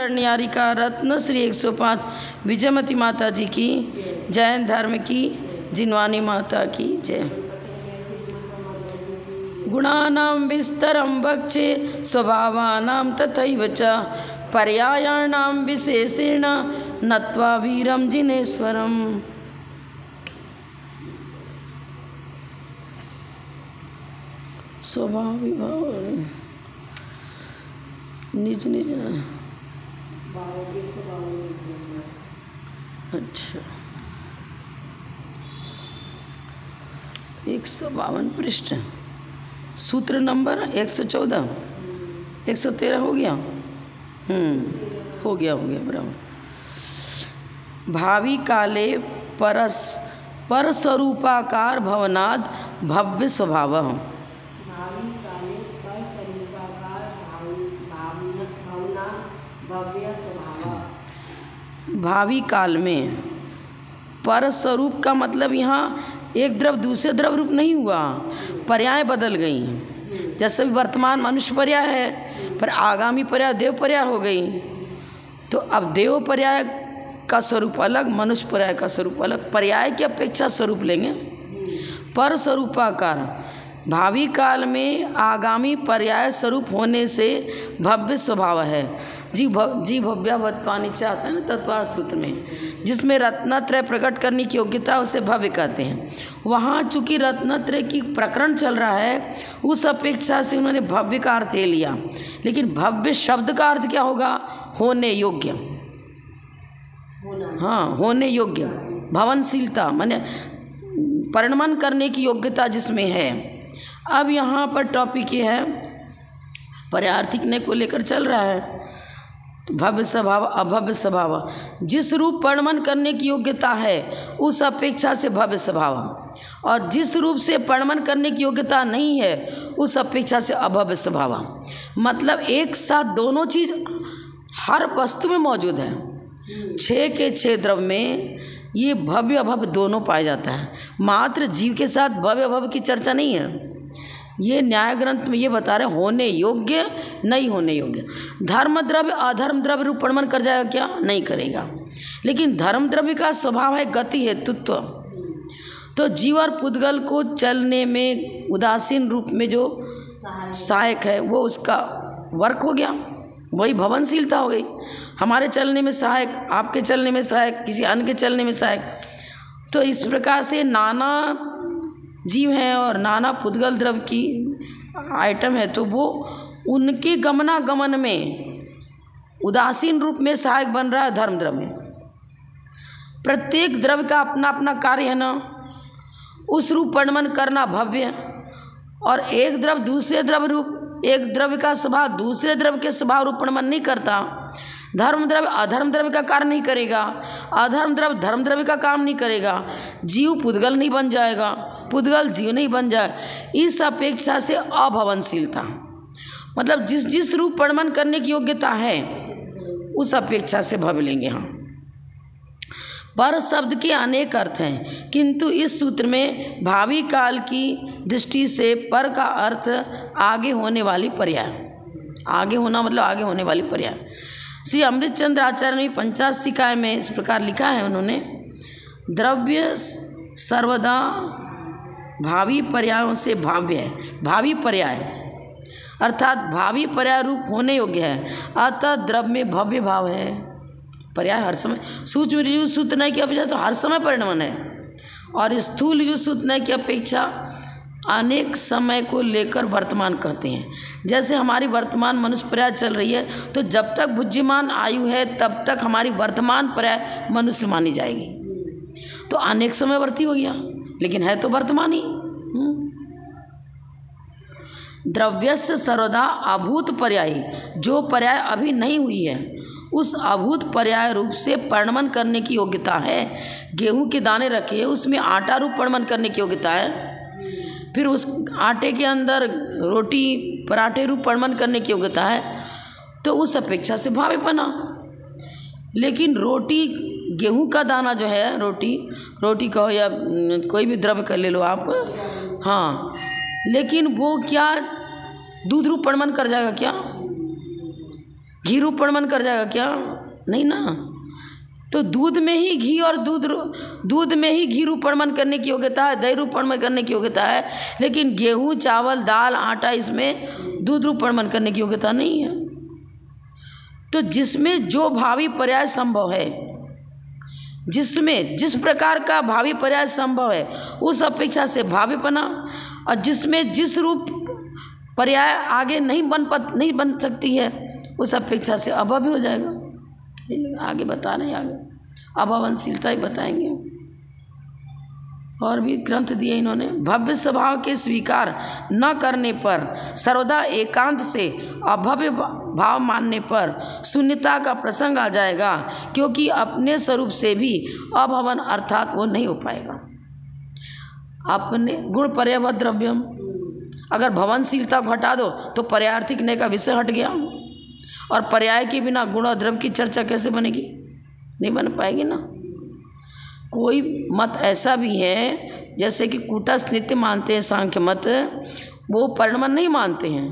न्यारिका रत्न श्री 105 विजयमती माता जी की, जैन धर्म की जिनवानी माता की जय। गुणानां विस्तरं वक्षे स्वभावानां तथैव च पर्यायाणां विशेषेण नत्वा वीरं जिनेश्वरम्। स्वभाव विभाव निज निज अच्छा 152 पृष्ठ, सूत्र नंबर 114 113 हो गया। हो गया बराबर। भावी काले परस्वरूपाकार भवनाद भव्य स्वभाव। भावी काल में पर स्वरूप का मतलब यहाँ एक द्रव दूसरे द्रव रूप नहीं हुआ, पर्याय बदल गई। जैसे वर्तमान मनुष्य पर्याय है, पर आगामी पर्याय देव पर्याय हो गई। तो अब देव पर्याय का स्वरूप अलग, मनुष्य पर्याय का स्वरूप अलग, पर्याय की अपेक्षा स्वरूप लेंगे। पर स्वरूपाकार भावी काल में आगामी पर्याय स्वरूप होने से भव्य स्वभाव है। जी भव्यावत्वानि चाहता है ना तत्वार्थ सूत्र में, जिसमें रत्नत्रय प्रकट करने की योग्यता उसे भव्य कहते हैं। वहाँ चूंकि रत्नत्रय की प्रकरण चल रहा है, उस अपेक्षा से उन्होंने भव्य का अर्थ ले लिया। लेकिन भव्य शब्द का अर्थ क्या होगा? होने योग्य। हाँ, होने योग्य, भवनशीलता माने परिणमन करने की योग्यता जिसमें है। अब यहाँ पर टॉपिक ये है, पर्यार्थीकने को लेकर चल रहा है। तो भव्य स्वभाव अभव्य स्वभाव, जिस रूप परिणमन करने की योग्यता है उस अपेक्षा से भव्य स्वभाव, और जिस रूप से परिणमन करने की योग्यता नहीं है उस अपेक्षा से अभव्य स्वभाव। मतलब एक साथ दोनों चीज हर वस्तु में मौजूद है। 6 के 6 द्रव में ये भव्य अभव्य दोनों पाया जाता है। मात्र जीव के साथ भव्य अभव्य की चर्चा नहीं है। ये न्याय ग्रंथ में ये बता रहे होने योग्य नहीं होने योग्य। धर्म द्रव्य अधर्म द्रव्य रूप परिणमन कर जाएगा क्या? नहीं करेगा। लेकिन धर्म द्रव्य का स्वभाव है गति हेतुत्व। तो जीव और पुद्गल को चलने में उदासीन रूप में जो सहायक है वो उसका वर्क हो गया, वही भवनशीलता हो गई। हमारे चलने में सहायक, आपके चलने में सहायक, किसी अन्य के चलने में सहायक। तो इस प्रकार से नाना जीव हैं और नाना पुद्गल द्रव्य की आइटम है, तो वो उनके गमनागमन में उदासीन रूप में सहायक बन रहा है धर्म द्रव्य। प्रत्येक द्रव्य का अपना अपना कार्य है ना, उस रूप परिणमन करना भव्य। और एक द्रव्य दूसरे द्रव्य रूप, एक द्रव्य का स्वभाव दूसरे द्रव्य के स्वभाव रूप परिणमन नहीं करता। धर्म द्रव्य अधर्म द्रव्य का कार्य नहीं करेगा, अधर्म द्रव्य धर्म द्रव्य का काम नहीं करेगा। जीव पुद्गल नहीं बन जाएगा, पुद्गल जीव नहीं बन जाए। इस अपेक्षा से अभवनशीलता, मतलब जिस जिस रूप परिणमन करने की योग्यता है उस अपेक्षा से भव्य लेंगे हम। पर शब्द के अनेक अर्थ हैं, किंतु इस सूत्र में भावी काल की दृष्टि से पर का अर्थ आगे होने वाली पर्याय। आगे होना मतलब आगे होने वाली पर्याय। श्री अमृतचंद्र आचार्य ने पंचास्तिकाय में इस प्रकार लिखा है उन्होंने, द्रव्य सर्वदा भावी पर्यायों से भाव्य है। भावी पर्याय अर्थात भावी पर्याय रूप होने योग्य है, अतः द्रव्य में भव्य भाव है। पर्याय हर समय, सूक्ष्म ऋजु सूत्र की अपेक्षा तो हर समय परिणमन है, और स्थूल ऋजु सूत्र की अपेक्षा अनेक समय को लेकर वर्तमान कहते हैं। जैसे हमारी वर्तमान मनुष्य पर्याय चल रही है, तो जब तक बुद्धिमान आयु है तब तक हमारी वर्तमान पर्याय मनुष्य मानी जाएगी। तो अनेक समयवर्ती हो गया, लेकिन है तो वर्तमान ही। द्रव्यस्य सर्वदा अभूत पर्यायी, जो पर्याय अभी नहीं हुई है उस अभूत पर्याय रूप से परिणमन करने की योग्यता है। गेहूं के दाने रखे हैं, उसमें आटा रूप परिणमन करने की योग्यता है। फिर उस आटे के अंदर रोटी पराठे रूप परिणमन करने की योग्यता है, तो उस अपेक्षा से भावी बना। लेकिन रोटी, गेहूं का दाना जो है, रोटी कहो या कोई भी द्रव्य कर ले लो आप, हाँ, लेकिन वो क्या दूध रूप परिणमन कर जाएगा क्या? घी रूप परिणमन कर जाएगा क्या? नहीं ना। तो दूध में ही घी और दूध में ही घी रूप परिणमन करने की योग्यता है, दही रूप परिणमन करने की योग्यता है, लेकिन गेहूँ, चावल, दाल, आटा इसमें दूध रूप परिणमन करने की योग्यता नहीं है। तो जिसमें जो भावी पर्याय संभव है, जिसमें जिस प्रकार का भावी पर्याय संभव है उस अपेक्षा से भावीपना, और जिसमें जिस रूप पर्याय आगे नहीं बन सकती है उस अपेक्षा से अभाव हो जाएगा। आगे बता रहे हैं, आगे अभावनशीलता ही बताएंगे। और भी ग्रंथ दिए इन्होंने। भव्य स्वभाव के स्वीकार न करने पर, सर्वदा एकांत से अभव्य भाव मानने पर शून्यता का प्रसंग आ जाएगा, क्योंकि अपने स्वरूप से भी अभवन अर्थात वो नहीं हो पाएगा। अपने गुण पर्यायवत द्रव्यम, अगर भवनशीलता को हटा दो तो पर्यायार्थिक नय का विषय हट गया, और पर्याय के बिना गुण और द्रव्य की चर्चा कैसे बनेगी? नहीं बन पाएगी ना। कोई मत ऐसा भी है जैसे कि कूटस्थ नित्य मानते हैं सांख्य मत, वो परिणमन नहीं मानते हैं।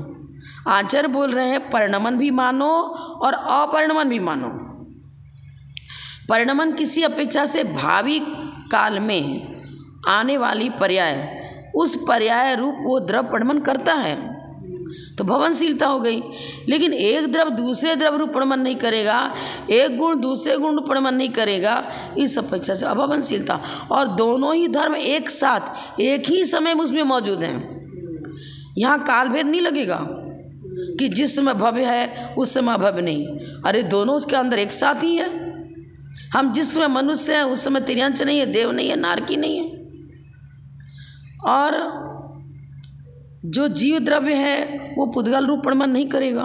आचार्य बोल रहे हैं परिणमन भी मानो और अपरिणमन भी मानो। परिणमन किसी अपेक्षा से भावी काल में आने वाली पर्याय, उस पर्याय रूप वो द्रव परिणमन करता है तो भवनशीलता हो गई। लेकिन एक द्रव दूसरे द्रव रूप परिणमन नहीं करेगा, एक गुण दूसरे गुण रूप परिणमन नहीं करेगा, इस अपेक्षा से अभवनशीलता। और दोनों ही धर्म एक साथ एक ही समय में उसमें मौजूद हैं। यहाँ कालभेद नहीं लगेगा कि जिस समय भव्य है उस समय अभव्य नहीं। अरे दोनों उसके अंदर एक साथ ही है। हम जिस समय मनुष्य हैं उस समय तिर्यंच नहीं है, देव नहीं है, नारकी नहीं है। और जो जीव द्रव्य है वो पुद्गल रूप परिणमन नहीं करेगा।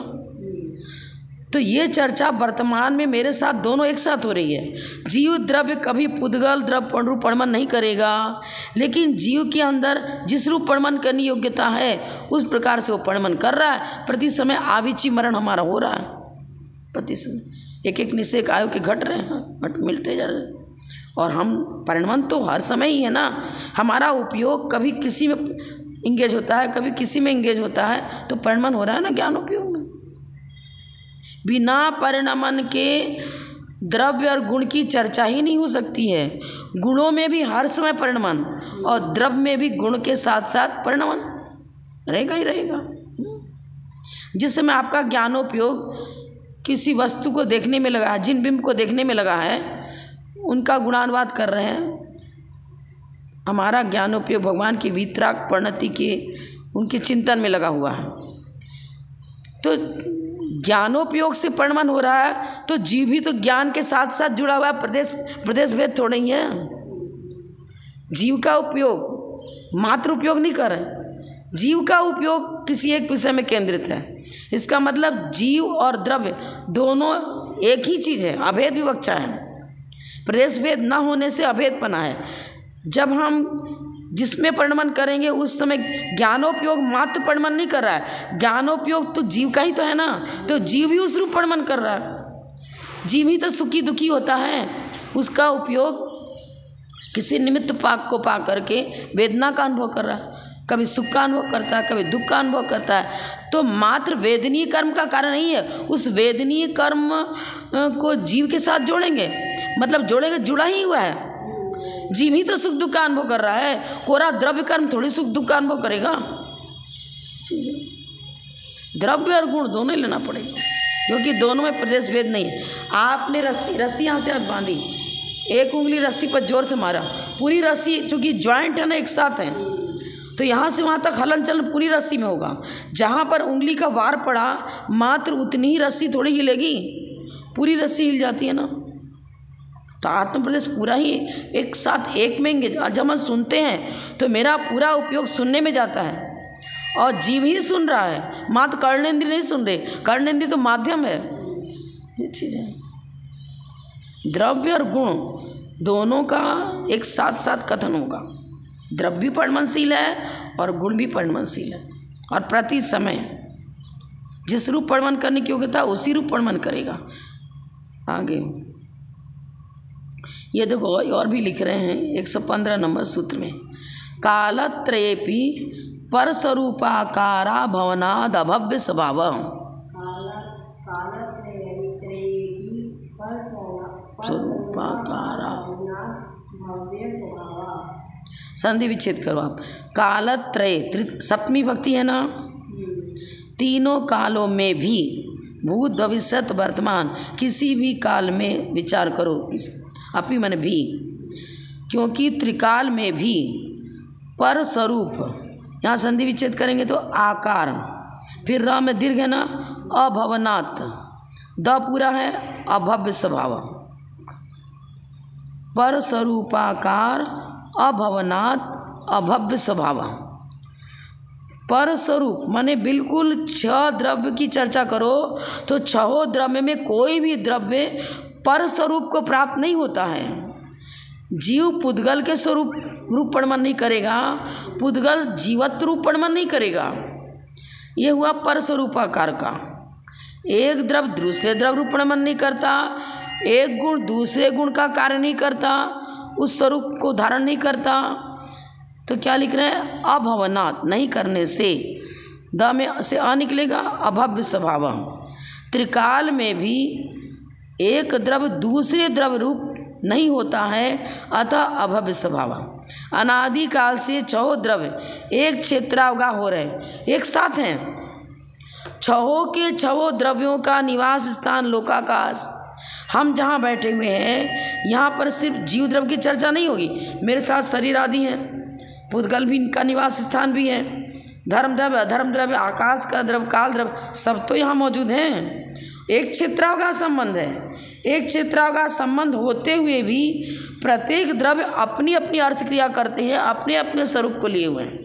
तो ये चर्चा वर्तमान में मेरे साथ दोनों एक साथ हो रही है। जीव द्रव्य कभी पुद्गल द्रव्य रूप परिणमन नहीं करेगा, लेकिन जीव के अंदर जिस रूप परिणमन करने की योग्यता है उस प्रकार से वो परिणमन कर रहा है। प्रति समय आविची मरण हमारा हो रहा है, प्रति समय एक एक निश्चय आयु के घट रहे हैं, घट मिलते जा रहे हैं। और हम परिणमन तो हर समय ही है ना। हमारा उपयोग कभी किसी में इंगेज होता है, कभी किसी में इंगेज होता है, तो परिणमन हो रहा है ना ज्ञान उपयोग में। बिना परिणमन के द्रव्य और गुण की चर्चा ही नहीं हो सकती है। गुणों में भी हर समय परिणमन और द्रव्य में भी गुण के साथ साथ परिणमन रहेगा ही रहेगा। जिस समय आपका ज्ञानोपयोग किसी वस्तु को देखने में लगा है, जिन बिंब को देखने में लगा है उनका गुणानुवाद कर रहे हैं, हमारा ज्ञानोपयोग भगवान की वीतराग परिणति के उनके चिंतन में लगा हुआ है। तो ज्ञानोपयोग से परिणमन हो रहा है, तो जीव भी तो ज्ञान के साथ साथ जुड़ा हुआ है। प्रदेश भेद थोड़ा ही है। जीव का उपयोग मात्र उपयोग नहीं कर रहे, जीव का उपयोग किसी एक विषय में केंद्रित है। इसका मतलब जीव और द्रव्य दोनों एक ही चीज़ है, अभेद विवक्षा है। प्रदेश भेद न होने से अभेदपना है। जब हम जिसमें परिणमन करेंगे उस समय ज्ञानोपयोग मात्र परिणमन नहीं कर रहा है, ज्ञानोपयोग तो जीव का ही तो है ना, तो जीव भी उस रूप परिणमन कर रहा है। जीव ही तो सुखी दुखी होता है, उसका उपयोग किसी निमित्त पाक को पा करके वेदना का अनुभव कर रहा है, कभी सुख का अनुभव करता है, कभी दुख का अनुभव करता है। तो मात्र वेदनीय कर्म का कारण नहीं है, उस वेदनीय कर्म को जीव के साथ जोड़ेंगे, मतलब जोड़ेंगे, जुड़ा ही हुआ है। जीव ही तो सुख दुख का अनुभव कर रहा है, कोरा द्रव्य कर्म थोड़ी सुख दुख का अनुभव करेगा। द्रव्य और गुण दोनों ही लेना पड़ेगा, क्योंकि दोनों में प्रदेश भेद नहीं है। आपने रस्सी यहाँ से आप बांधी, एक उंगली रस्सी पर जोर से मारा, पूरी रस्सी चूंकि ज्वाइंट है ना, एक साथ है, तो यहाँ से वहाँ तक हलन चलन पूरी रस्सी में होगा। जहाँ पर उंगली का वार पड़ा मात्र उतनी ही रस्सी थोड़ी हिलेगी, पूरी रस्सी हिल जाती है ना। तो आत्म प्रदेश पूरा ही एक साथ एक में इंगेज। जब हम सुनते हैं तो मेरा पूरा उपयोग सुनने में जाता है, और जीव ही सुन रहा है, मात्र कर्णेंद्रिय नहीं सुन रहे। कर्णेंद्रिय तो माध्यम है। ये चीज़ है, द्रव्य और गुण दोनों का एक साथ साथ कथन होगा। द्रव्य भी परिणमनशील है और गुण भी परिणमनशील है, और प्रति समय जिस रूप परिणमन करने की योग्यता उसी रूप परिणमन करेगा। आगे ये देखो और भी लिख रहे हैं 115 नंबर सूत्र में, कालत्रयेपि परस्वरूपाकारा भवनाद अभव्य स्वभाव। स्वरूपाकारा। संधि विच्छेद करो आप। कालत्रय सप्तमी भक्ति है ना, तीनों कालों में भी भूत भविष्यत वर्तमान किसी भी काल में विचार करो, अपि मन भी, क्योंकि त्रिकाल में भी पर स्वरूप, यहाँ संधि विच्छेद करेंगे तो आकार, फिर र में दीर्घ है ना, अभवनात्, द पूरा है, अभव्य स्वभाव, पर स्वरूपाकार अभवनात् अभव्य स्वभाव। पर स्वरूप माने बिल्कुल छह द्रव्य की चर्चा करो तो छहों द्रव्य में कोई भी द्रव्य पर स्वरूप को प्राप्त नहीं होता है। जीव पुद्गल के स्वरूप रूप परिणमन नहीं करेगा, पुद्गल जीवत्व रूप परिणमन नहीं करेगा। ये हुआ पर स्वरूपाकार का। एक द्रव्य दूसरे द्रव्य रूप परिणमन नहीं करता, एक गुण दूसरे गुण का कार्य नहीं करता, उस स्वरूप को धारण नहीं करता। तो क्या लिख रहे हैं, अभवनात्, नहीं करने से, द में से अ निकलेगा, अभव्य स्वभाव। त्रिकाल में भी एक द्रव्य दूसरे द्रव्य रूप नहीं होता है, अतः अभव्य स्वभाव। अनादि काल से छहों द्रव्य एक क्षेत्रावगा हो रहे, एक साथ हैं। छहों के छहों द्रव्यों का निवास स्थान लोकाकाश। हम जहाँ बैठे हुए हैं यहाँ पर सिर्फ जीव द्रव्य की चर्चा नहीं होगी, मेरे साथ शरीर आदि हैं, पुद्गल भी इनका निवास स्थान भी है, धर्म द्रव्य अधर्म द्रव्य आकाश का द्रव्य काल द्रव्य सब तो यहाँ मौजूद हैं। एक क्षेत्रावगा संबंध है। एक क्षेत्रावगा संबंध होते हुए भी प्रत्येक द्रव्य अपनी अपनी अर्थ क्रिया करते हैं, अपने अपने स्वरूप को लिए हुए हैं।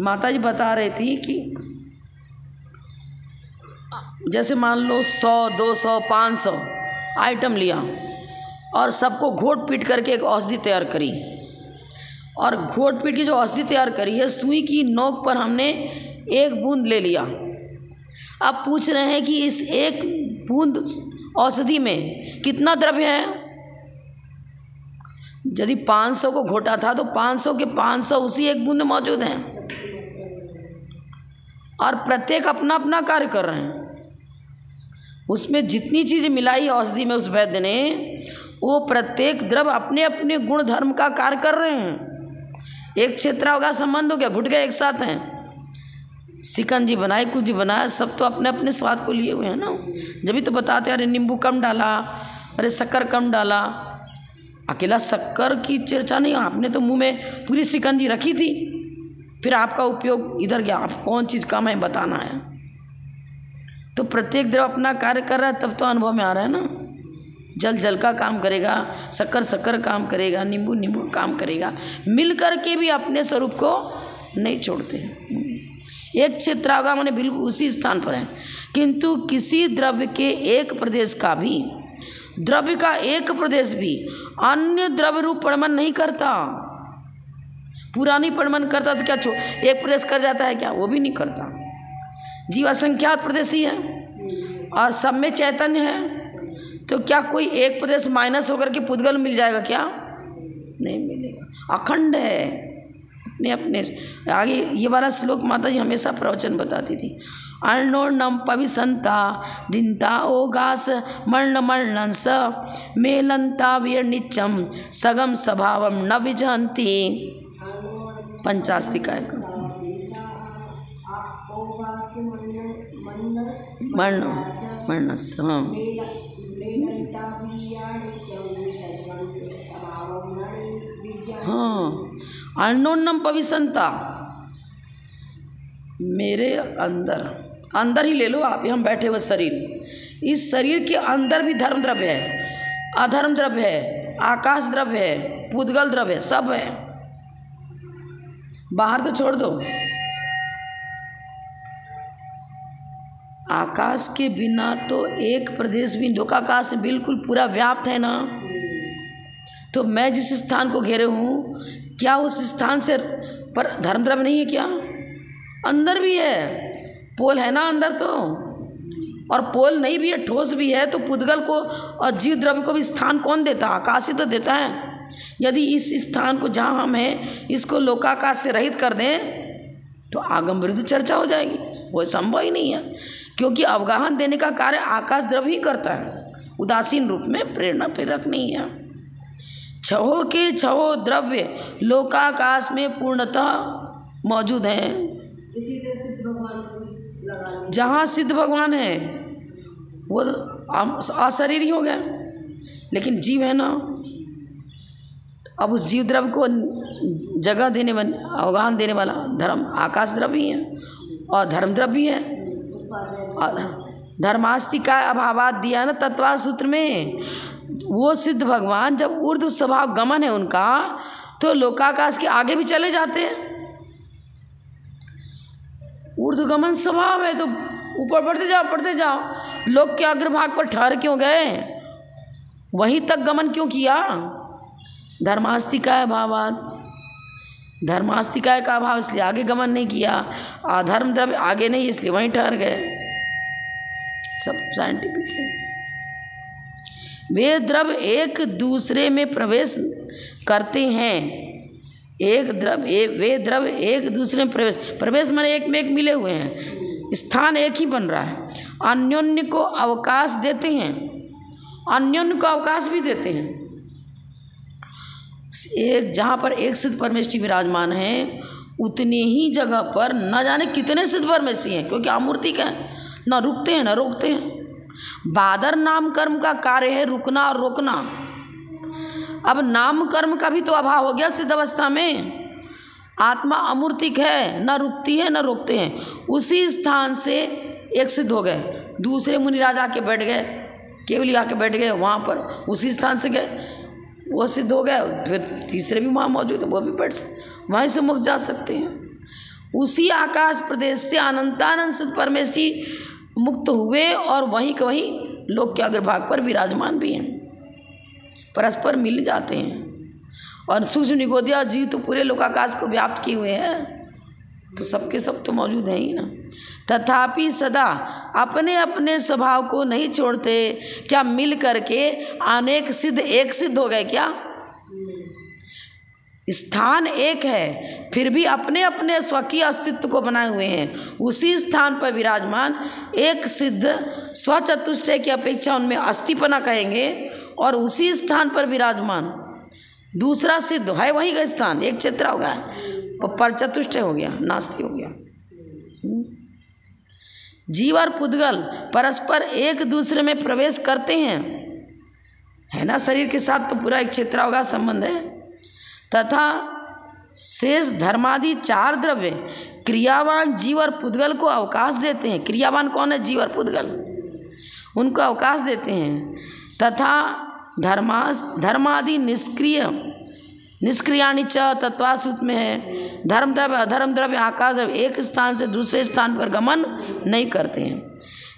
माता जी बता रही थी कि जैसे मान लो 100 200 500 आइटम लिया और सबको घोट पीट करके एक औषधि तैयार करी, और घोट पीट की जो औषधि तैयार करी है, सुई की नोक पर हमने एक बूंद ले लिया। अब पूछ रहे हैं कि इस एक बूंद औषधि में कितना द्रव्य है। यदि 500 को घोटा था तो 500 के 500 उसी एक बूंद में मौजूद हैं, और प्रत्येक अपना अपना कार्य कर रहे हैं। उसमें जितनी चीज़ मिलाई औषधि में उस वैद्य ने, वो प्रत्येक द्रव्य अपने अपने गुण धर्म का कार्य कर रहे हैं। एक क्षेत्रावगा संबंध हो गया, घुट गए एक साथ हैं। सिकंजी बनाए, कुछ बनाया, सब तो अपने अपने स्वाद को लिए हुए हैं ना। जब भी तो बताते अरे नींबू कम डाला, अरे शक्कर कम डाला। अकेला शक्कर की चर्चा नहीं, आपने तो मुंह में पूरी सिकंजी रखी थी, फिर आपका उपयोग इधर गया, आप कौन चीज़ कम है बताना है। तो प्रत्येक द्रव्य अपना कार्य कर रहा है, तब तो अनुभव में आ रहा है ना। जल जल का काम करेगा, शक्कर शक्कर काम करेगा, नींबू नींबू का काम करेगा, मिल कर के भी अपने स्वरूप को नहीं छोड़ते। एक क्षेत्रावगा माने बिल्कुल उसी स्थान पर है, किंतु किसी द्रव्य के एक प्रदेश का भी, द्रव्य का एक प्रदेश भी अन्य द्रव्य रूप परिणमन नहीं करता। पूरा नहीं परिणमन करता तो क्या एक प्रदेश कर जाता है क्या? वो भी नहीं करता। जीव असंख्यात प्रदेशी है और सब में चैतन्य है, तो क्या कोई एक प्रदेश माइनस होकर के पुद्गल मिल जाएगा क्या? नहीं मिलेगा, अखंड है अपने अपने। आगे ये वाला श्लोक माता जी हमेशा प्रवचन बताती थी। अर्णोर्णम पविसंता दिनता ओगास मर्ण मर्णन स मेलंता वीर नित्यम सगम स्वभावम न विजहंती। पंचास्तिकाय का मर्ण मर्णस, हाँ हाँ। अर्णोन्नम पविसंता, मेरे अंदर, अंदर ही ले लो आप, हम बैठे हुए शरीर, इस शरीर के अंदर भी धर्म द्रव्य है, अधर्म द्रव्य है, आकाश द्रव्य है, पुद्गल द्रव्य है, सब है। बाहर तो छोड़ दो, आकाश के बिना तो एक प्रदेश भी, लोकाकाश बिल्कुल पूरा व्याप्त है ना। तो मैं जिस स्थान को घेरे हूँ, क्या उस स्थान से पर धर्म द्रव्य नहीं है क्या? अंदर भी है, पोल है ना अंदर तो, और पोल नहीं भी है, ठोस भी है, तो पुद्गल को और जीव द्रव्य को भी स्थान कौन देता? आकाश ही तो देता है। यदि इस स्थान को जहाँ हम हैं इसको लोकाकाश से रहित कर दें तो आगम विरुद्ध चर्चा हो जाएगी, वो संभव ही नहीं है, क्योंकि अवगाहन देने का कार्य आकाश द्रव्य ही करता है, उदासीन रूप में प्रेरणा प्रेरक नहीं है। छहो के छहो द्रव्य लोकाकाश में पूर्णतः मौजूद हैं। जहाँ सिद्ध भगवान है वो अशरीरी हो गए, लेकिन जीव है ना, अब उस जीव द्रव्य को जगह देने वाले, अवगाहन देने वाला धर्म आकाश द्रव्य ही है और धर्म द्रव्य भी है। धर्मास्ति का अभावात दिया ना तत्वार सूत्र में। वो सिद्ध भगवान जब ऊर्ध्व स्वभाव गमन है उनका, तो लोकाकाश के आगे भी चले जाते हैं। ऊर्ध्व गमन स्वभाव है तो ऊपर बढ़ते जाओ। लोक के अग्रभाग पर ठहर क्यों गए, वहीं तक गमन क्यों किया? धर्मास्तिकाय अभावात, धर्मास्तिकाय का अभाव इसलिए आगे गमन नहीं किया, अधर्म द्रव्य आगे नहीं इसलिए वहीं ठहर गए। सब साइंटिफिक है। वे द्रव्य एक दूसरे में प्रवेश करते हैं। वे द्रव्य एक दूसरे में प्रवेश माने एक में एक मिले हुए हैं, स्थान एक ही बन रहा है। अन्योन्य को अवकाश देते हैं, अन्योन्य को अवकाश भी देते हैं। एक जहाँ पर एक सिद्ध परमेष्ठी विराजमान है, उतनी ही जगह पर न जाने कितने सिद्ध परमेष्ठी हैं, क्योंकि आमूर्तिक हैं, न रुकते हैं न रोकते हैं। बादर नाम कर्म का कार्य है रुकना और रोकना। अब नाम कर्म का भी तो अभाव हो गया सिद्ध अवस्था में। आत्मा अमूर्तिक है, न रुकती है न रोकते हैं। उसी स्थान से एक सिद्ध हो गए, दूसरे मुनिराज आके बैठ गए, केवल आके बैठ गए वहाँ पर, उसी स्थान से गए, वो सिद्ध हो गए। फिर तीसरे भी वहाँ मौजूद है, वो भी बैठ सकते, वहीं से मुक्त जा सकते हैं। उसी आकाश प्रदेश से अनंतानंद सिद्ध परमेष्ठी मुक्त हुए और वहीं के वहीं लोक के अग्रभाग पर विराजमान भी हैं, परस्पर मिल जाते हैं। और सूक्ष्म निगोदिया जीव तो पूरे लोकाकाश को व्याप्त किए हुए हैं, तो सबके सब तो मौजूद हैं ही ना। तथापि सदा अपने अपने स्वभाव को नहीं छोड़ते। क्या मिल करके अनेक सिद्ध एक सिद्ध हो गए क्या? स्थान एक है, फिर भी अपने अपने स्वकीय अस्तित्व को बनाए हुए हैं। उसी स्थान पर विराजमान एक सिद्ध स्वचतुष्टय की अपेक्षा उनमें अस्तिपना कहेंगे, और उसी स्थान पर विराजमान दूसरा सिद्ध है, वहीं का स्थान एक क्षेत्र हो गया, पर चतुष्टय हो गया, नास्ति हो गया। जीव और पुद्गल परस्पर एक दूसरे में प्रवेश करते हैं, है ना। शरीर के साथ तो पूरा एक क्षेत्र होगा संबंध है। तथा शेष धर्मादि चार द्रव्य क्रियावान जीव और पुद्गल को अवकाश देते हैं। क्रियावान कौन है? जीव और पुद्गल, उनको अवकाश देते हैं। तथा धर्मादि निष्क्रियाणि च तत्वासूत्र में है। धर्म द्रव्य अधर्म द्रव्य आकाश द्रव्य एक स्थान से दूसरे स्थान पर गमन नहीं करते हैं।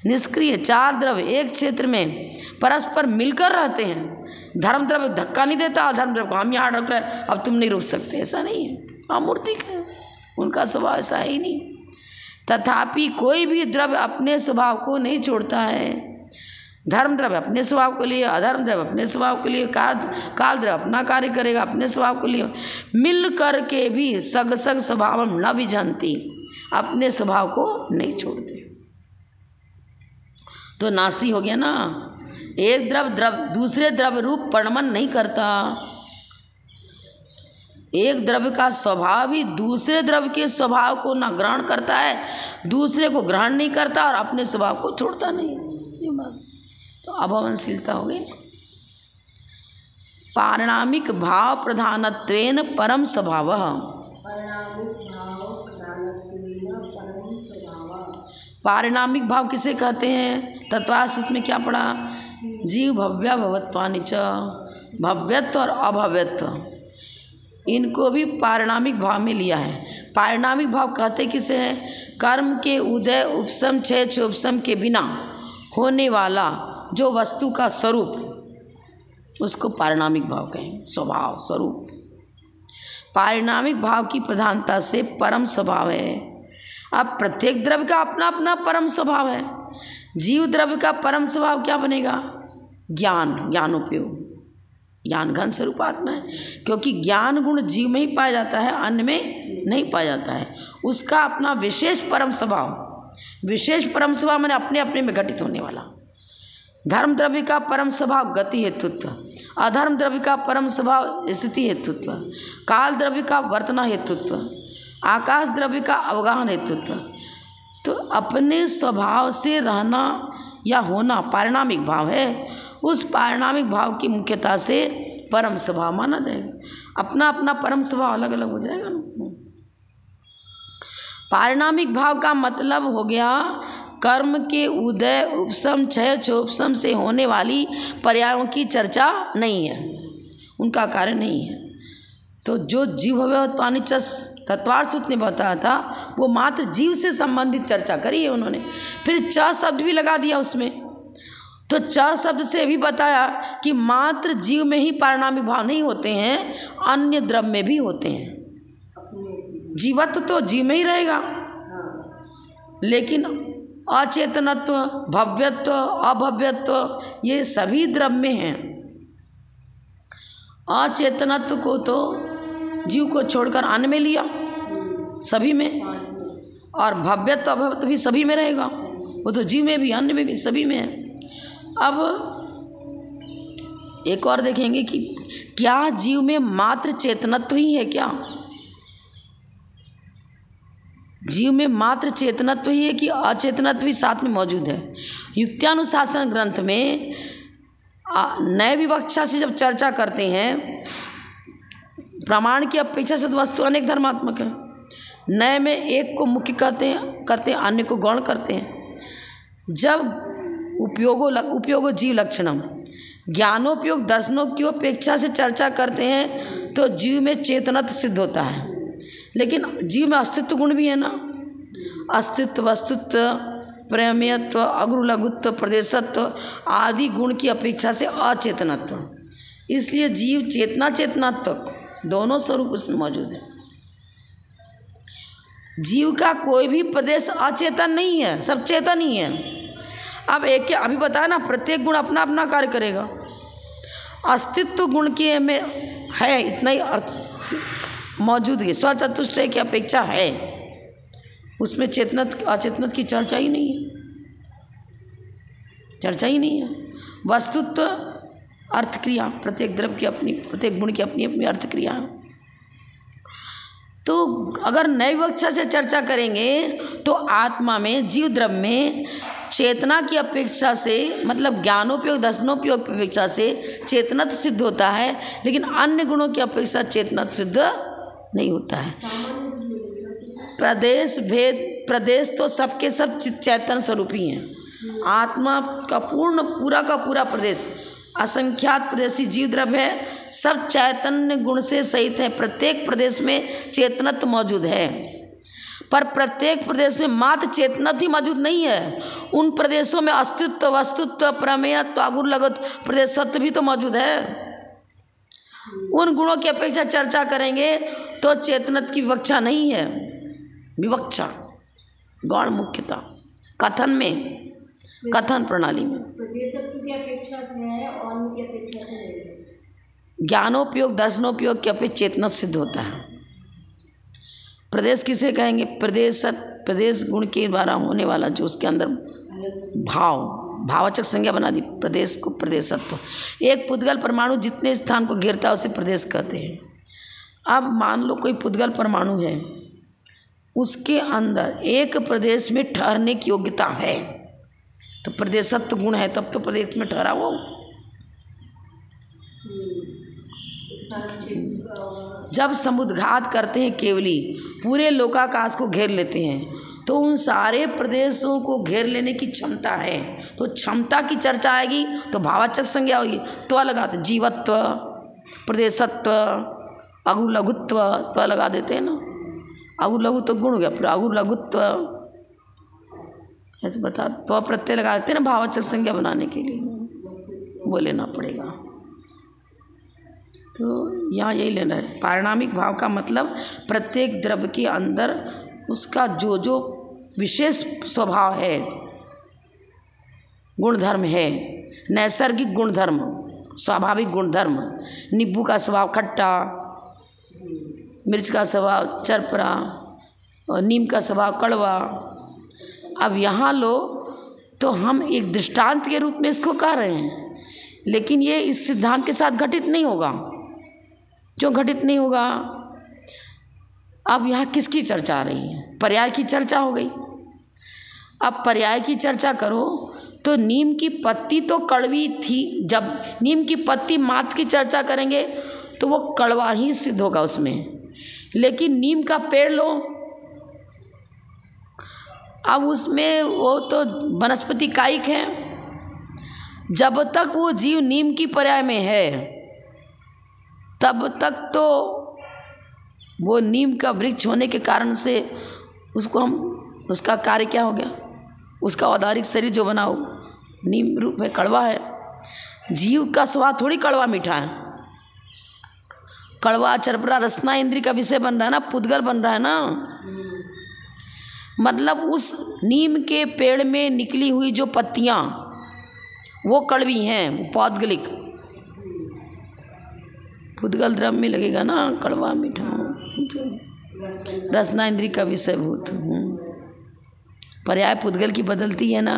निष्क्रिय चार द्रव्य एक क्षेत्र में परस्पर मिलकर रहते हैं। धर्म द्रव्य धक्का नहीं देता, अधर्म द्रव्य को हम यहाँ रुक रहे अब तुम नहीं रुक सकते, ऐसा नहीं है। अमूर्तिक है, उनका स्वभाव ऐसा है ही नहीं। तथापि कोई भी द्रव्य अपने स्वभाव को नहीं छोड़ता है। धर्म द्रव्य अपने स्वभाव के लिए, अधर्म द्रव्य अपने स्वभाव के लिए, काल द्रव्य अपना कार्य करेगा अपने स्वभाव के लिए। मिल करके भी सग सग स्वभाव न विजंती, अपने स्वभाव को नहीं छोड़ते। तो नास्ति हो गया ना। एक द्रव्य दूसरे द्रव्य रूप परिणमन नहीं करता। एक द्रव्य का स्वभाव ही दूसरे द्रव्य के स्वभाव को न ग्रहण करता है, दूसरे को ग्रहण नहीं करता और अपने स्वभाव को छोड़ता नहीं। ये बात तो अभवनशीलता हो गई ना। पारिणामिक भाव प्रधानत्वेन परम स्वभाव। पारिणामिक भाव किसे कहते हैं? तत्वासूत्र में क्या पढ़ा? जीव भव्य भवत्वानि च, भव्यत्व और अभव्यत्व, इनको भी पारिणामिक भाव में लिया है। पारिणामिक भाव कहते किसे हैं? कर्म के उदय उपशम क्षय क्षोभशम के बिना होने वाला जो वस्तु का स्वरूप, उसको पारिणामिक भाव कहें। स्वभाव स्वरूप पारिणामिक भाव की प्रधानता से परम स्वभाव है। अब प्रत्येक द्रव्य का अपना अपना परम स्वभाव है। जीव द्रव्य का परम स्वभाव क्या बनेगा? ज्ञान, ज्ञानोपयोग, ज्ञान घन स्वरूप आत्मा है, क्योंकि ज्ञान गुण जीव में ही पाया जाता है, अन्य में नहीं पाया जाता है। उसका अपना विशेष परम स्वभाव, विशेष परम स्वभाव मैंने अपने अपने में घटित होने वाला। धर्म द्रव्य का परम स्वभाव गति हेतुत्व, अधर्म द्रव्य का परम स्वभाव स्थिति हेतुत्व, काल द्रव्य का वर्तना हेतुत्व, आकाश द्रव्य का अवगाहन हेतुत्व। तो अपने स्वभाव से रहना या होना पारिणामिक भाव है। उस पारिणामिक भाव की मुख्यता से परम स्वभाव माना जाएगा। अपना अपना परम स्वभाव अलग अलग हो जाएगा ना। पारिणामिक भाव का मतलब हो गया कर्म के उदय, उपशम, क्षय, क्षोभशम से होने वाली पर्यायों की चर्चा नहीं है, उनका कार्य नहीं है। तो जो जीव व्यवत्वानि तत्वार्थ सूत्र ने बताया था वो मात्र जीव से संबंधित चर्चा करी है उन्होंने। फिर च शब्द भी लगा दिया उसमें। तो च शब्द से भी बताया कि मात्र जीव में ही पारिणामिक भाव नहीं होते हैं, अन्य द्रव्य में भी होते हैं। जीवत्व तो जीव में ही रहेगा, लेकिन अचेतनत्व, भव्यत्व, अभव्यत्व ये सभी द्रव्य में हैं। अचेतनत्व को तो जीव को छोड़कर अन्य में लिया, सभी में, और भव्यत्व अभव्यत्व भी सभी में रहेगा। वो तो जीव में भी, अन्य में भी, सभी में है। अब एक और देखेंगे कि क्या जीव में मात्र चेतनत्व ही है क्या? जीव में मात्र चेतनत्व ही है कि अचेतनत्व भी साथ में मौजूद है? युक्त्यानुशासन ग्रंथ में नए विवक्षा से जब चर्चा करते हैं, प्रमाण की अपेक्षा से वस्तु अनेक धर्मात्मक है। नए में एक को मुख्य करते हैं, अन्य को गौण करते हैं। जब उपयोगो जीव लक्षणम, ज्ञानोपयोग दर्शनों की अपेक्षा से चर्चा करते हैं तो जीव में चेतनत्व सिद्ध होता है। लेकिन जीव में अस्तित्व गुण भी है ना, अस्तित्व, वस्तुत्व, प्रेमयत्व, अग्र लघुत्व, प्रदेशत्व आदि गुण की अपेक्षा से अचेतनत्व। इसलिए जीव चेतना चेतनात्मक दोनों स्वरूप उसमें मौजूद है। जीव का कोई भी प्रदेश अचेतन नहीं है, सब चेतन ही है। अब एक के अभी बताया ना, प्रत्येक गुण अपना अपना कार्य करेगा। अस्तित्व गुण के में है, इतना ही अर्थ मौजूद है। स्वचतुष्टय की अपेक्षा है, उसमें चेतनत अचेतनत की चर्चा ही नहीं है, चर्चा ही नहीं है। वस्तुत्व अर्थ क्रिया, प्रत्येक द्रव्य की अपनी, प्रत्येक गुण की अपनी अपनी अर्थ क्रिया है। तो अगर नई विवक्षा से चर्चा करेंगे तो आत्मा में, जीव द्रव्य में चेतना की अपेक्षा से, मतलब ज्ञानोपयोग दर्शनोपयोग की अपेक्षा से चेतनत्व सिद्ध होता है, लेकिन अन्य गुणों की अपेक्षा चेतनत्व सिद्ध नहीं होता है। प्रदेश भेद, प्रदेश तो सबके सब चैतन्य स्वरूप ही हैं। आत्मा का पूरा का पूरा प्रदेश असंख्यात प्रदेशी जीव द्रव्य है, सब चैतन्य गुण से सहित है। प्रत्येक प्रदेश में चेतनत्व मौजूद है, पर प्रत्येक प्रदेश में मात्र चेतनत्व ही मौजूद नहीं है। उन प्रदेशों में अस्तित्व, वस्तुत्व, प्रमेयत्व, अगुर लगत प्रदेशत्व भी तो मौजूद है। उन गुणों की अपेक्षा चर्चा करेंगे तो चेतनत्व की विवक्षा नहीं है। विवक्षा गौण मुख्यता कथन में, कथन प्रणाली में प्रदेशत्व की अपेक्षा से है और उनकी अपेक्षा से नहीं है। ज्ञानोपयोग दर्शनोपयोग की अपेक्षा चेतना सिद्ध होता है। प्रदेश किसे कहेंगे? प्रदेश गुण के द्वारा होने वाला जो उसके अंदर भाववाचक संज्ञा बना दी प्रदेश को प्रदेशत्व। एक पुद्गल परमाणु जितने स्थान को घेरता है उसे प्रदेश कहते हैं। अब मान लो कोई पुद्गल परमाणु है, उसके अंदर एक प्रदेश में ठहरने की योग्यता है तो प्रदेशत्व गुण है, तब तो प्रदेश में ठहरा वो। जब समुद्घात करते हैं केवली, पूरे लोकाकाश को घेर लेते हैं, तो उन सारे प्रदेशों को घेर लेने की क्षमता है। तो क्षमता की चर्चा आएगी तो भाववाचक संज्ञा होगी। तो लगाते जीवत्व, प्रदेशत्व, अगु लघुत्व, तो लगा देते हैं ना। अगु लघु तो गुण हो गया, फिर अगु लघुत्व ऐसे बता, तो प्रत्यय लगा देते हैं ना भाववाचक संज्ञा बनाने के लिए, वो लेना पड़ेगा। तो यहाँ यही लेना है। पारिणामिक भाव का मतलब प्रत्येक द्रव्य के अंदर उसका जो जो विशेष स्वभाव है, गुणधर्म है, नैसर्गिक गुणधर्म, स्वाभाविक गुणधर्म। नींबू का स्वभाव खट्टा, मिर्च का स्वभाव चरपरा और नीम का स्वभाव कड़वा। अब यहाँ लो तो हम एक दृष्टांत के रूप में इसको कह रहे हैं, लेकिन ये इस सिद्धांत के साथ घटित नहीं होगा। क्यों घटित नहीं होगा? अब यहाँ किसकी चर्चा आ रही है? पर्याय की चर्चा हो गई। अब पर्याय की चर्चा करो तो नीम की पत्ती तो कड़वी थी, जब नीम की पत्ती मात्र की चर्चा करेंगे तो वो कड़वा ही सिद्ध होगा उसमें। लेकिन नीम का पेड़ लो, अब उसमें वो तो वनस्पति कायिक है, जब तक वो जीव नीम की पर्याय में है तब तक तो वो नीम का वृक्ष होने के कारण से उसको हम, उसका कार्य क्या हो गया? उसका औदारिक शरीर जो बना हो नीम रूप है, कड़वा है। जीव का स्वाद थोड़ी कड़वा मीठा है। कड़वा चरपरा रसना इंद्री का विषय बन रहा है ना, पुद्गल बन रहा है ना। मतलब उस नीम के पेड़ में निकली हुई जो पत्तियां वो कड़वी हैं, पौद्गलिक। पुद्गल द्रव्य में लगेगा ना, कड़वा मीठा रसना इंद्री का विषय भूत। पर्याय पुद्गल की बदलती है ना।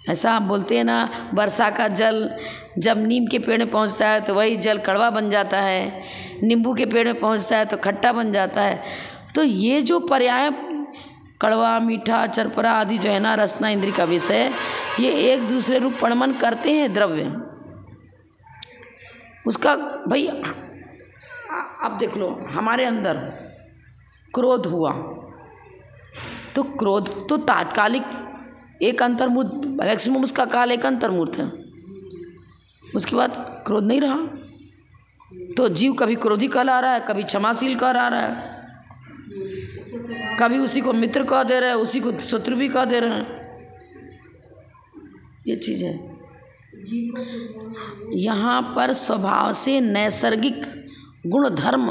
ऐसा आप बोलते हैं ना, वर्षा का जल जब नीम के पेड़ में पहुंचता है तो वही जल कड़वा बन जाता है, नींबू के पेड़ में पहुंचता है तो खट्टा बन जाता है। तो ये जो पर्याय कड़वा मीठा चरपरा आदि जो है ना, रसना इंद्री का विषय, ये एक दूसरे रूप पणमन करते हैं द्रव्य उसका। भाई अब देख लो, हमारे अंदर क्रोध हुआ तो क्रोध तो तात्कालिक एक अंतर्मूर्त, मैक्सिमम उसका काल एक अंतर्मूर्त है, उसके बाद क्रोध नहीं रहा। तो जीव कभी क्रोधी कहला रहा है, कभी क्षमाशील कह रहा है, कभी उसी को मित्र कह दे रहे हैं, उसी को शत्रु भी कह दे रहे हैं। ये चीज़ है। यहाँ पर स्वभाव से नैसर्गिक गुण धर्म,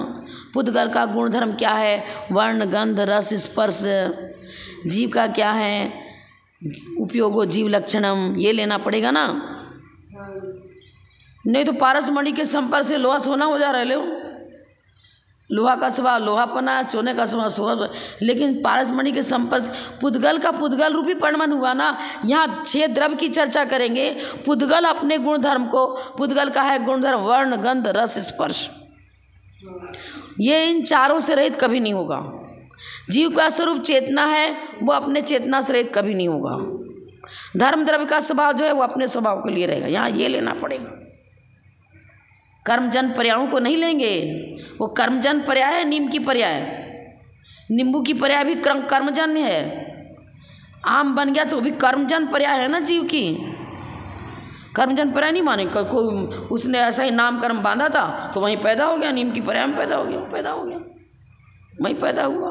पुद्गल का गुण धर्म क्या है? वर्ण गंध रस स्पर्श। जीव का क्या है? उपयोगो जीव लक्षणम, ये लेना पड़ेगा ना। नहीं तो पारसमणि के संपर्क से लोहा सोना हो जा रहा है। लो, लोहा का स्वभाव लोहापना, सोने का स्वभाव सोना। लेकिन पारसमणि के संपर्क, पुद्गल का पुद्गल रूपी परिणमन हुआ ना। यहाँ 6 द्रव्य की चर्चा करेंगे। पुद्गल अपने गुण धर्म को, पुद्गल का है गुण धर्म वर्ण गंध रस स्पर्श, ये इन चारों से रहित कभी नहीं होगा। जीव का स्वरूप चेतना है, वो अपने चेतना से रहित कभी नहीं होगा। धर्म द्रव्य का स्वभाव जो है वो अपने स्वभाव के लिए रहेगा। यहाँ ये लेना पड़ेगा। कर्मजन पर्यायों को नहीं लेंगे। वो कर्मजन पर्याय है, नीम की पर्याय, नींबू की पर्याय भी कर्मजन्य है। आम बन गया तो भी कर्मजन पर्याय है ना जीव की। कर्मजन पर्याय नहीं माने, कोई उसने ऐसा ही नाम कर्म बांधा था तो वहीं पैदा हो गया, नीम की पर्याय में पैदा हो गया, वहीं पैदा हुआ।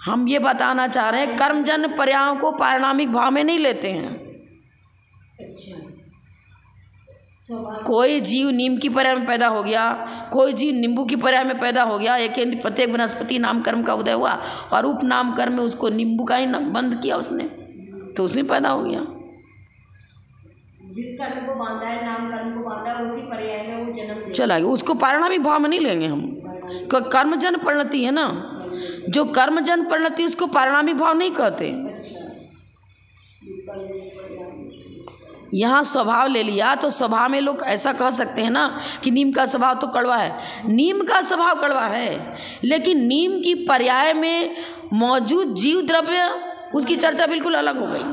हम ये बताना चाह रहे हैं, कर्मजन पर्यायों को पारिणामिक भाव में नहीं लेते हैं। कोई जीव नीम की पर्याय में पैदा हो गया, कोई जीव नींबू की पर्याय में पैदा हो गया, एक प्रत्येक वनस्पति नाम कर्म का उदय हुआ और उपनाम कर्म में उसको नींबू का ही बंद किया उसने, तो उसमें पैदा हो गया। जिस कर्म को बांधा है, नाम कर्म को बांधा है, उसी पर्याय में वो जन्म चला गया। उसको पारिणामिक भाव में नहीं लेंगे हम। कर्मजन परिणति है ना, जो कर्मजन परिणति उसको पारिणामिक भाव नहीं कहते। यहाँ स्वभाव ले लिया तो स्वभाव में लोग ऐसा कह सकते हैं ना कि नीम का स्वभाव तो कड़वा है। नीम का स्वभाव कड़वा है, लेकिन नीम की पर्याय में मौजूद जीव द्रव्य उसकी चर्चा बिल्कुल अलग हो गई,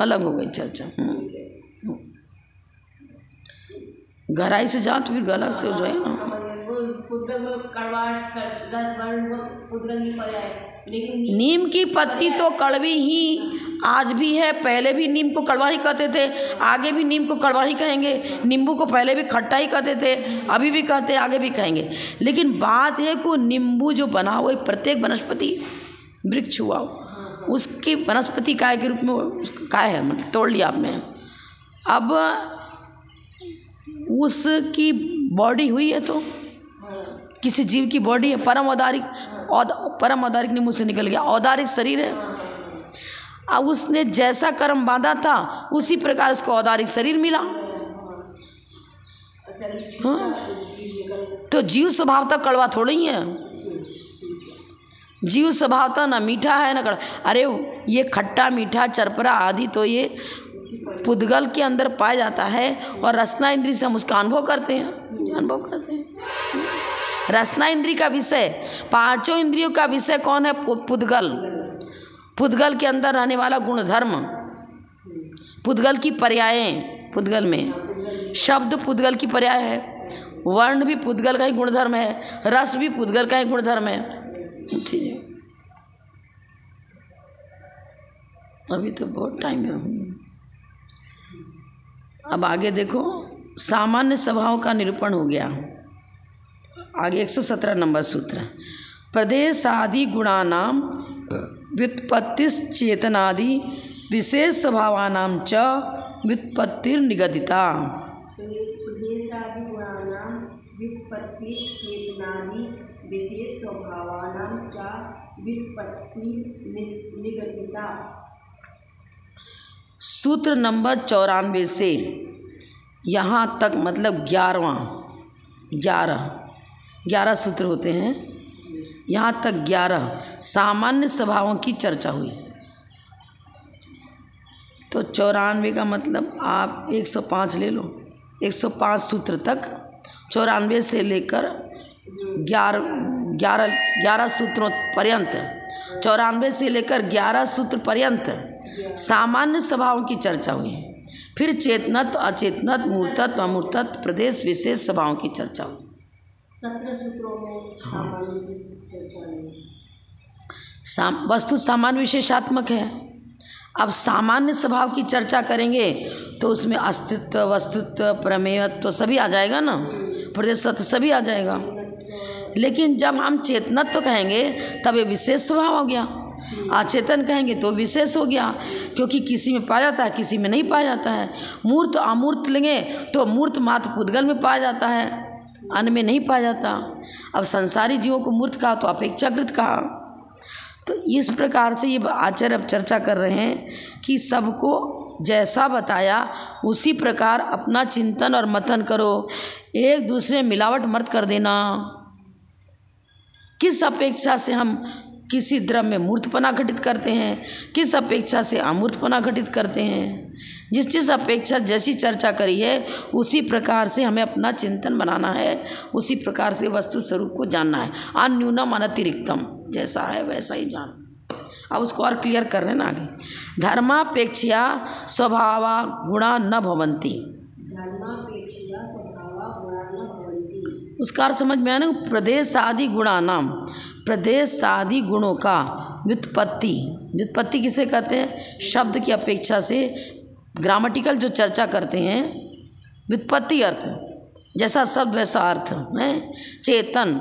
अलग हो गई चर्चा। गहराई से जाओ तो फिर गलत से जो है ना, नीम की पत्ती तो कड़वी ही आज भी है, पहले भी नीम को कड़वा ही कहते थे, आगे भी नीम को कड़वा ही कहेंगे। नींबू को पहले भी खट्टा ही कहते थे, अभी भी कहते, आगे भी कहेंगे। लेकिन बात है कि नींबू जो बना हुआ प्रत्येक वनस्पति वृक्ष हुआ उसकी वनस्पति काय के रूप में काय है, मतलब तोड़ लिया आपने। अब उसकी बॉडी हुई है तो किसी जीव की बॉडी है, परम औदारिक नींबू से निकल गया, औदारिक शरीर है। अब उसने जैसा कर्म बांधा था उसी प्रकार उसको औदारिक शरीर मिला। हाँ, तो जीव स्वभाव तक कड़वा थोड़ा ही है। जीव स्वभावतः न मीठा है न कड़वा। अरे ये खट्टा मीठा चरपरा आदि तो ये पुद्गल के अंदर पाया जाता है और रसना इंद्री से हम उसका अनुभव करते हैं। रसना इंद्री का विषय, पांचों इंद्रियों का विषय कौन है? पुद्गल। पुद्गल के अंदर रहने वाला गुण धर्म, पुद्गल की पर्यायें, पुद्गल में शब्द पुद्गल की पर्याय है, वर्ण भी पुद्गल का ही गुणधर्म है, रस भी पुद्गल का ही गुणधर्म है। ठीक है, अभी तो बहुत टाइम है। अब आगे देखो, सामान्य स्वभाव का निरूपण हो गया। आगे 117 नंबर सूत्र, प्रदेश आदि गुणानाम व्युत्पत्तिश्च चेतनादि विशेष स्वभावानां च व्युत्पत्तिर्निगदिता। प्रदेश आदि गुणानां व्युत्पत्तिश्च चेतनादि विशेष स्वभावानां च व्युत्पत्तिर्निगदिता। सूत्र नंबर 94 से यहाँ तक, मतलब 11 सूत्र होते हैं, यहाँ तक 11 सामान्य स्वभावों की चर्चा हुई। तो 94 का मतलब आप 105 ले लो, 105 सूत्र तक, 94 से लेकर 11 सूत्रों पर्यंत, 94 से लेकर 11 सूत्र पर्यंत सामान्य स्वभावों की चर्चा हुई। फिर चेतनत, अचेतनत, मूर्तत्व, अमूर्तत्व, प्रदेश विशेष स्वभावों की चर्चा हुई। 17 सूत्रों में सामान्य की चर्चा हुई। वस्तु सामान्य विशेषात्मक है। अब सामान्य स्वभाव की चर्चा करेंगे तो उसमें अस्तित्व, वस्तुत्व, प्रमेयत्व सभी आ जाएगा ना, प्रदेशत्व सभी आ जाएगा। लेकिन जब हम चेतनत्व कहेंगे तब ये विशेष स्वभाव हो गया, अचेतन कहेंगे तो विशेष हो गया, क्योंकि किसी में पाया जाता है, किसी में नहीं पाया जाता है। मूर्त अमूर्त लेंगे तो मूर्त मात्र पुद्गल में पाया जाता है, अन्य में नहीं पाया जाता। अब संसारी जीवों को मूर्त कहा तो अपेक्षाकृत कहा। तो इस प्रकार से ये आचार्य अब चर्चा कर रहे हैं कि सबको जैसा बताया उसी प्रकार अपना चिंतन और मंथन करो, एक दूसरे में मिलावट मत कर देना। किस अपेक्षा से हम किसी द्रव्य में मूर्तपना घटित करते हैं, किस अपेक्षा से अमूर्तपना घटित करते हैं। जिस अपेक्षा जैसी चर्चा करी है उसी प्रकार से हमें अपना चिंतन बनाना है, उसी प्रकार से वस्तु स्वरूप को जानना है। अन्यूनम अनतिरिक्तम, जैसा है वैसा ही जान। अब उसको और क्लियर कर रहे हैं ना आगे, धर्मापेक्षया स्वभावा गुणा न भवन्ति। धर्मापेक्षया स्वभावा गुणा न भवन्ति, उसका अर्थ समझ में आया ना। प्रदेश आदि गुणानाम, प्रदेश आदि गुणों का व्युत्पत्ति, व्युत्पत्ति किसे कहते हैं? शब्द की अपेक्षा से ग्रामेटिकल जो चर्चा करते हैं, व्युत्पत्ति अर्थ, जैसा शब्द वैसा अर्थ है। चेतन,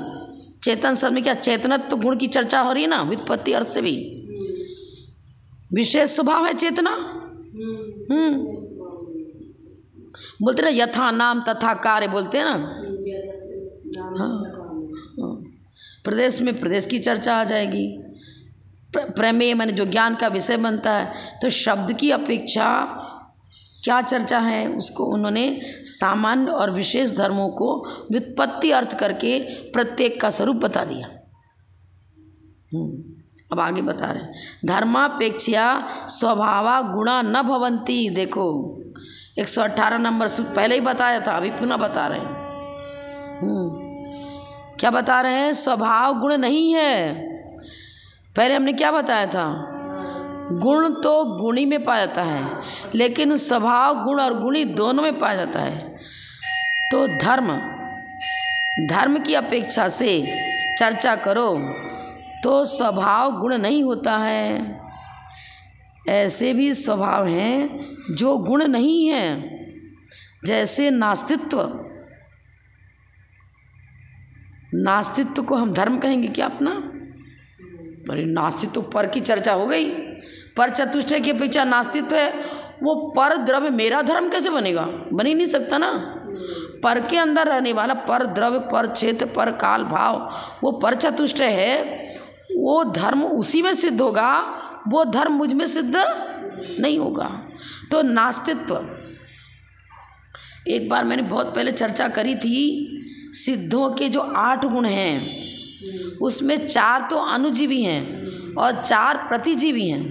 चेतन शब्द में क्या चेतनत्व गुण की चर्चा हो रही है ना, व्युत्पत्ति अर्थ से भी विशेष स्वभाव है चेतना। बोलते ना यथा नाम तथा कार्य, बोलते हैं ना। हाँ, प्रदेश में प्रदेश की चर्चा आ जाएगी। प्रमेय माने जो ज्ञान का विषय बनता है, तो शब्द की अपेक्षा क्या चर्चा है, उसको उन्होंने सामान्य और विशेष धर्मों को व्युत्पत्ति अर्थ करके प्रत्येक का स्वरूप बता दिया। अब आगे बता रहे हैं, धर्मापेक्षया स्वभावा गुणा न भवन्ति। देखो 118 नंबर सूत्र पहले ही बताया था, अभी पुनः बता रहे हैं। क्या बता रहे हैं? स्वभाव गुण नहीं है। पहले हमने क्या बताया था? गुण तो गुणी में पाया जाता है, लेकिन स्वभाव गुण और गुणी दोनों में पाया जाता है। तो धर्म की अपेक्षा से चर्चा करो तो स्वभाव गुण नहीं होता है। ऐसे भी स्वभाव हैं जो गुण नहीं हैं, जैसे नास्तित्व। नास्तित्व को हम धर्म कहेंगे क्या अपना? अरे नास्तित्व पर की चर्चा हो गई। पर चतुष्टय की अपेक्षा नास्तित्व है, वो पर द्रव्य मेरा धर्म कैसे बनेगा? बन ही नहीं सकता ना। पर के अंदर रहने वाला पर द्रव्य, पर क्षेत्र, पर काल भाव, वो पर चतुष्टय है, वो धर्म उसी में सिद्ध होगा, वो धर्म मुझ में सिद्ध नहीं होगा। तो नास्तित्व, एक बार मैंने बहुत पहले चर्चा करी थी, सिद्धों के जो 8 गुण हैं उसमें 4 तो अणुजीवी हैं और 4 प्रतिजीवी हैं।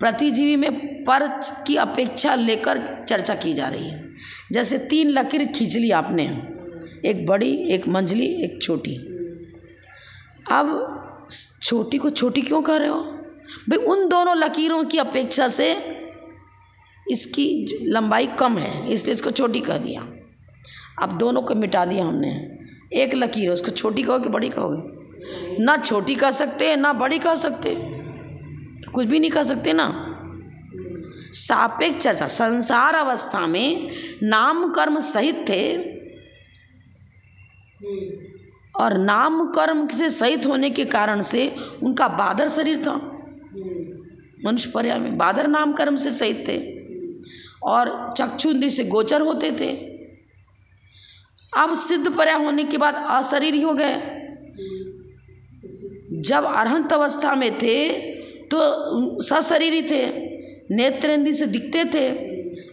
प्रतिजीवी में पर की अपेक्षा लेकर चर्चा की जा रही है। जैसे 3 लकीर खींच ली आपने, एक बड़ी, एक मंझली, एक छोटी। अब छोटी को छोटी क्यों कर रहे हो भाई? उन दोनों लकीरों की अपेक्षा से इसकी लंबाई कम है, इसलिए इसको छोटी कर दिया। अब दोनों को मिटा दिया हमने। एक लकीर है, उसको छोटी कहोगे बड़ी कहोगे? ना छोटी कर सकते ना बड़ी कर सकते, कुछ भी नहीं कर सकते ना। सापेक्ष चर्चा संसार अवस्था में नाम कर्म सहित थे और नाम कर्म से सहित होने के कारण से उनका बादर शरीर था। मनुष्य पर्याय में बादर नाम कर्म से सहित थे और चक्षु इंद्रिय से गोचर होते थे। अब सिद्ध पर्याय होने के बाद अशरीरी हो गए। जब अरहंत अवस्था में थे तो सशरीरी थे, नेत्रेंद्रिय से दिखते थे।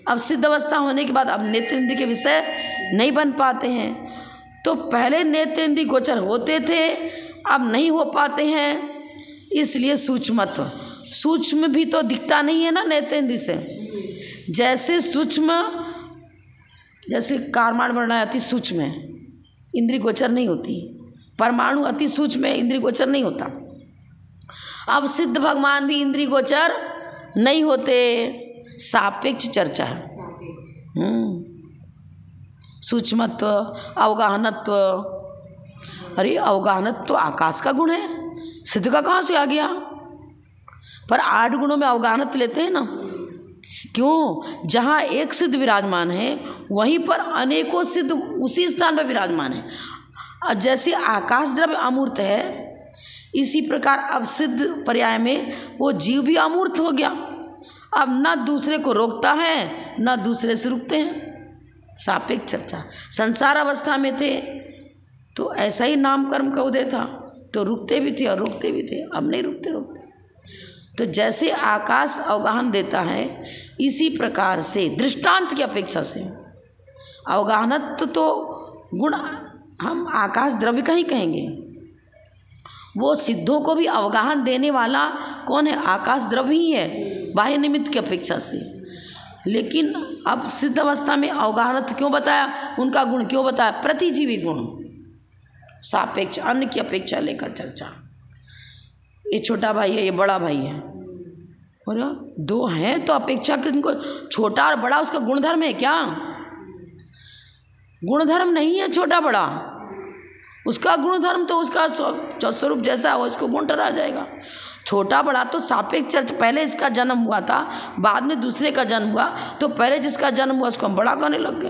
अब सिद्ध अवस्था होने के बाद अब नेत्रेंद्रिय के विषय नहीं बन पाते हैं। तो पहले नेत्रेंद्रिय गोचर होते थे, अब नहीं हो पाते हैं, इसलिए सूक्ष्मत्व। सूक्ष्म भी तो दिखता नहीं है ना नेत्रेंद्रिय से। जैसे सूक्ष्म, जैसे कारमान वर्ण अति सूक्ष्म है, इंद्रिय गोचर नहीं होती। परमाणु अति सूक्ष्म है, इंद्रिय गोचर नहीं होता। अब सिद्ध भगवान भी इंद्रिय गोचर नहीं होते। सापेक्ष चर्चा है। सूक्ष्मत्व, अवगाहनत्व। अरे अवगाहनत्व आकाश का गुण है, सिद्ध का कहाँ से आ गया? पर 8 गुणों में अवगाहनत्व लेते हैं ना। क्यों? जहाँ एक सिद्ध विराजमान है वहीं पर अनेकों सिद्ध उसी स्थान पर विराजमान है। अब जैसे आकाश द्रव्य अमूर्त है, इसी प्रकार अब सिद्ध पर्याय में वो जीव भी अमूर्त हो गया। अब ना दूसरे को रोकता है ना दूसरे से रुकते हैं। सापेक्ष चर्चा। संसार अवस्था में थे तो ऐसा ही नाम कर्म का उदय था, तो रुकते भी थे और रोकते भी थे। अब नहीं रोकते। तो जैसे आकाश अवगाहन देता है, इसी प्रकार से दृष्टांत की अपेक्षा से अवगाहनत्व तो गुण हम आकाश द्रव्य का ही कहेंगे। वो सिद्धों को भी अवगाहन देने वाला कौन है? आकाश द्रव्य ही है, बाह्य निमित्त की अपेक्षा से। लेकिन अब सिद्ध अवस्था में अवगाहनत्व क्यों बताया? उनका गुण क्यों बताया? प्रतिजीवी गुण। सापेक्ष, अन्य की अपेक्षा लेकर चर्चा। ये छोटा भाई है, ये बड़ा भाई है, और 2 हैं तो अपेक्षा किनको? छोटा और बड़ा उसका गुणधर्म है क्या? गुणधर्म नहीं है छोटा बड़ा। उसका गुणधर्म तो उसका स्वरूप जैसा हो, उसको गुण ठहरा जाएगा। छोटा बड़ा तो सापेक्ष चर्चा। पहले इसका जन्म हुआ था, बाद में दूसरे का जन्म हुआ, तो पहले जिसका जन्म हुआ उसको हम बड़ा कहने लग गए,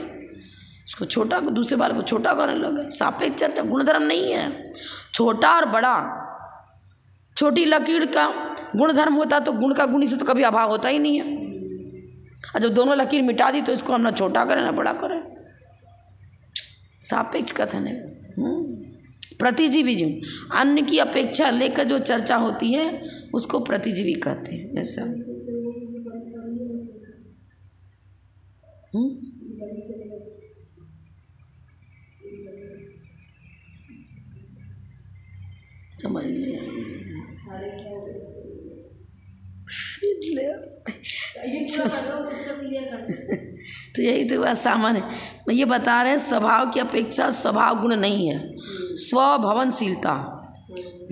उसको छोटा, दूसरे वाले को छोटा कहने लग गए। सापेक्ष चर्चा गुणधर्म नहीं है। छोटा और बड़ा, छोटी लकीर का गुणधर्म होता तो गुण का गुणी से तो कभी अभाव होता ही नहीं है। और जब दोनों लकीर मिटा दी तो इसको हम ना छोटा करें ना बड़ा करें। सापेक्ष कथन है। प्रतिजीवी जीव, अन्य की अपेक्षा लेकर जो चर्चा होती है उसको प्रतिजीवी कहते हैं। ऐसा समझ नहीं आया। तो यही तो बात सामान्य मैं ये बता रहे हैं। स्वभाव की अपेक्षा स्वभाव गुण नहीं है। स्वभवनशीलता,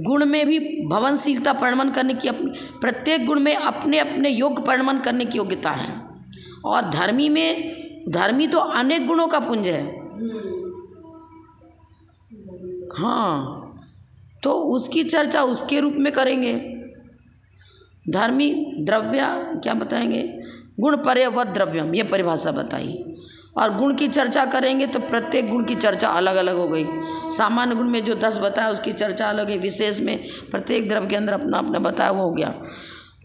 गुण में भी भवनशीलता परिणमन करने की अपनी, प्रत्येक गुण में अपने अपने योग्य परिणमन करने की योग्यता है। और धर्मी तो अनेक गुणों का पुंज है। हाँ, तो उसकी चर्चा उसके रूप में करेंगे। धर्मी द्रव्य क्या बताएंगे? गुण पर्यवत द्रव्यम, ये परिभाषा बताई। और गुण की चर्चा करेंगे तो प्रत्येक गुण की चर्चा अलग अलग हो गई। सामान्य गुण में जो 10 बताया उसकी चर्चा अलग है, विशेष में प्रत्येक द्रव्य के अंदर अपना अपना बताया वो हो गया।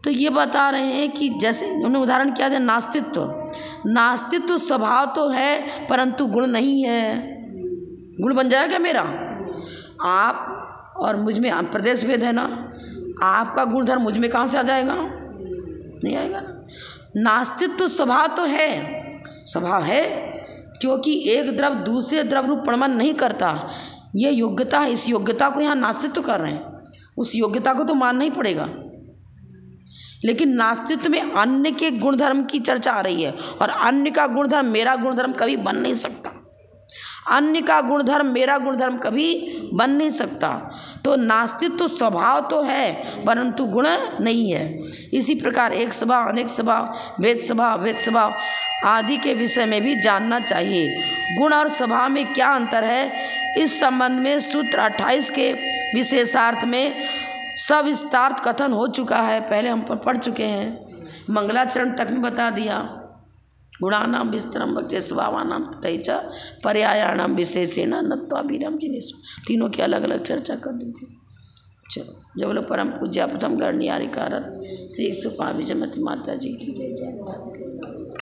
तो ये बता रहे हैं कि जैसे उन्होंने उदाहरण क्या दिया, नास्तित्व स्वभाव तो है परंतु गुण नहीं है। गुण बन जाएगा मेरा, आप और मुझ में प्रदेश भेद है ना, आपका गुणधर्म मुझ में कहाँ से आ जाएगा? नहीं आएगा ना। नास्तित्व स्वभाव तो है, स्वभाव है, क्योंकि एक द्रव्य दूसरे द्रव्य रूप प्रमाण नहीं करता, ये योग्यता है, इस योग्यता को यहाँ नास्तित्व कर रहे हैं, उस योग्यता को तो मानना ही पड़ेगा। लेकिन नास्तित्व में अन्य के गुणधर्म की चर्चा आ रही है, और अन्य का गुणधर्म मेरा गुणधर्म कभी बन नहीं सकता। अन्य का गुणधर्म मेरा गुणधर्म कभी बन नहीं सकता। तो नास्तित्व तो स्वभाव तो है, परंतु गुण नहीं है। इसी प्रकार एक स्वभाव, अनेक स्वभाव, भेद स्वभाव, भेद स्वभाव आदि के विषय में भी जानना चाहिए। गुण और स्वभाव में क्या अंतर है, इस संबंध में सूत्र 28 के विशेषार्थ में सविस्तार कथन हो चुका है, पहले हम पढ़ चुके हैं। मंगलाचरण तक में बता दिया। गुणानाम विस्तरम वक्ते स्वभावानाम तथै च पर्यायाणाम विशेषेण नत्वाभिराम जिनेषु, तीनों की अलग अलग चर्चा कर दी थी। चलो, जब लोग परम पूज्य प्रथम गणनीय कारक श्री 105 विजयमती माता जी की जय जय।